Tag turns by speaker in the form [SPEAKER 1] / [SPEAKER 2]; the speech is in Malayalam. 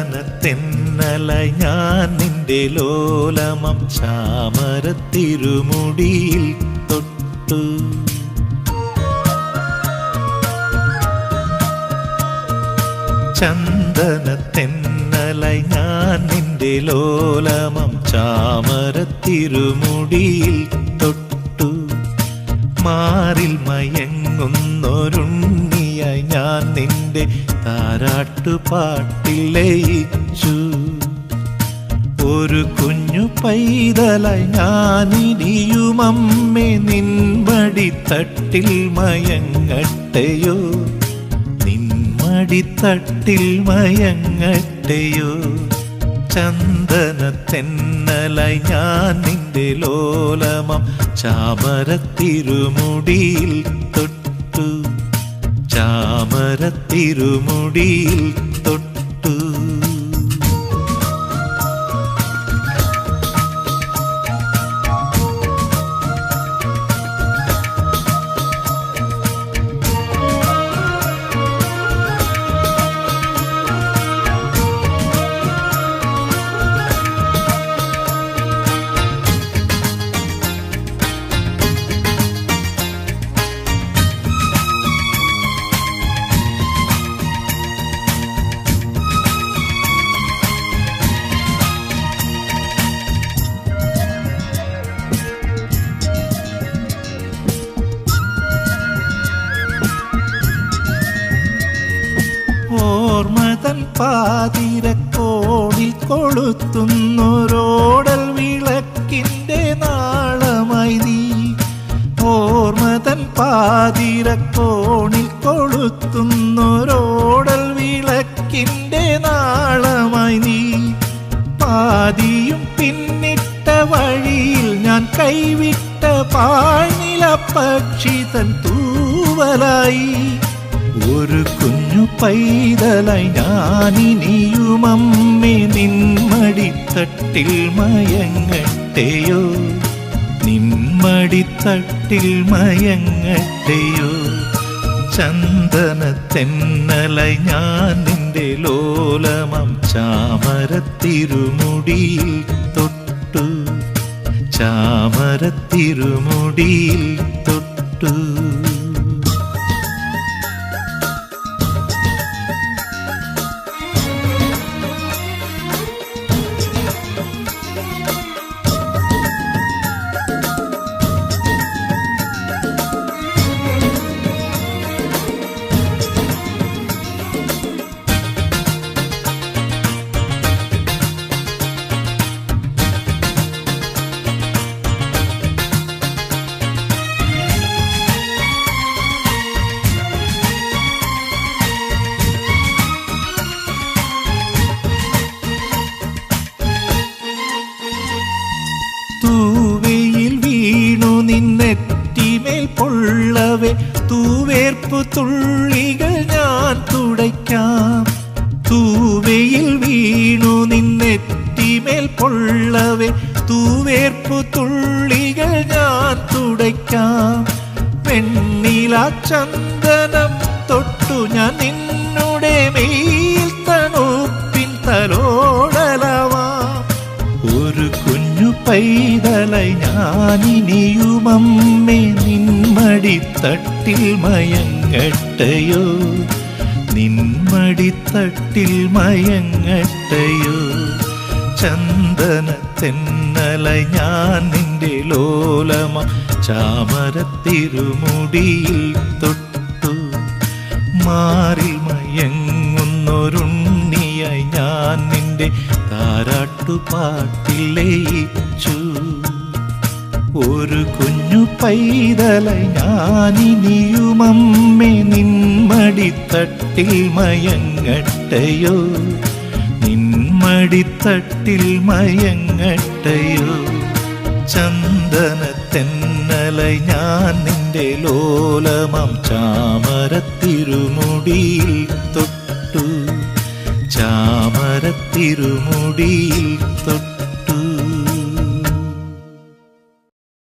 [SPEAKER 1] ചന്ദനത്തെന്നലായി ഞാൻ നിന്റെ ലോലമം ചാമരത്തിരുമുടിയിൽ തൊട്ടു. ചന്ദനത്തെന്നലായി ഞാൻ നിന്റെ ലോലമം ചാമരത്തിരുമുടിയിൽ തൊട്ടു. മാറിൽ മയങ്ങുന്നൊരുണ്ണിയായി ഞാൻ നിന്റെ താരാട്ടുപാട്ടിൽ ലയിച്ചു. ഒരു കുഞ്ഞു പൈതലായി ഞാനിനിയുമമ്മേ നിൻമടിത്തട്ടിൽ മയങ്ങട്ടെയോ, നിൻമടിത്തട്ടിൽ മയങ്ങട്ടെയോ. ചന്ദനത്തെന്നലായി ഞാൻ നിന്റെ ലോലമം ചാമരത്തിരുമുടിയിൽ തൊട്ടു. ചാമരത്തിരുമുടിയിൽ തൊട്ടു. ഓർമ്മതൻ പാതിരക്കോണിൽ കൊളുത്തുന്നൊരോടൽ വിളക്കിൻ്റെ നാളമായി നീ. ഓർമ്മതൻ പാതിരക്കോണിൽ കൊളുത്തുന്നൊരോടൽ വിളക്കിൻ്റെ നാളമായി നീ. പാതിയും പിന്നിട്ട വഴിയിൽ ഞാൻ കൈവിട്ട പാഴ്നില പക്ഷി തൻ തൂവലായി. ഒരു കുഞ്ഞു പൈതലായി ഞാനിനിയുമമ്മേ നിൻമടിത്തട്ടിൽ മയങ്ങട്ടെയോ, നിൻമടിത്തട്ടിൽ മയങ്ങട്ടെയോ. ചന്ദനത്തെന്നലായി ഞാൻ നിന്റെ ലോലമം ചാമരത്തിരുമുടിയിൽ തൊട്ടു. ചാമരത്തിരുമുടിയിൽ തൊട്ടു. തൂവയിൽ വീണു നിന്നെറ്റിമേൽ പൊള്ളവേ തൂവേർപ്പു തുള്ളികൾ ഞാൻ തുടയ്ക്കാം. തൂവയിൽ വീണു നിന്നെറ്റിമേൽ പൊള്ളവേ തൂവേർപ്പു തുള്ളികൾ ഞാൻ തുടയ്ക്കാം. വെണ്ണില ചന്ദനം തൊട്ടു ഞാൻ നിന്നുടെ മേൽ തണുപ്പിൻ തലോടലവാം. ഒരു കുഞ്ഞു പൈതലായി ഞാനിനിയുമമ്മേ നിൻമടിത്തട്ടിൽ മയങ്ങട്ടെയോ, നിൻമടിത്തട്ടിൽ മയങ്ങട്ടെയോ. ചന്ദനത്തെന്നലായി ഞാൻ നിന്റെ ലോലമം ചാമരത്തിരുമുടിയിൽ തൊട്ടു. മാറിൽ മയങ്ങുന്നൊരുണ്ണിയായി ഞാൻ നിന്റെ താരാട്ടുപാട്ടിൽ ലയിച്ചു. ഒരു കുഞ്ഞു പൈതലായി ഞാനിനിയുമമ്മേ നിൻമടിത്തട്ടിൽ മയങ്ങട്ടെയോ, നിൻമടിത്തട്ടിൽ മയങ്ങട്ടെയോ. ചന്ദനത്തെന്നലായി ഞാൻ നിന്റെ ലോലമം ചാമരത്തിരുമുടിയിൽ തൊട്ടു. ചാമരത്തിരുമുടിയിൽ തൊട്ടു.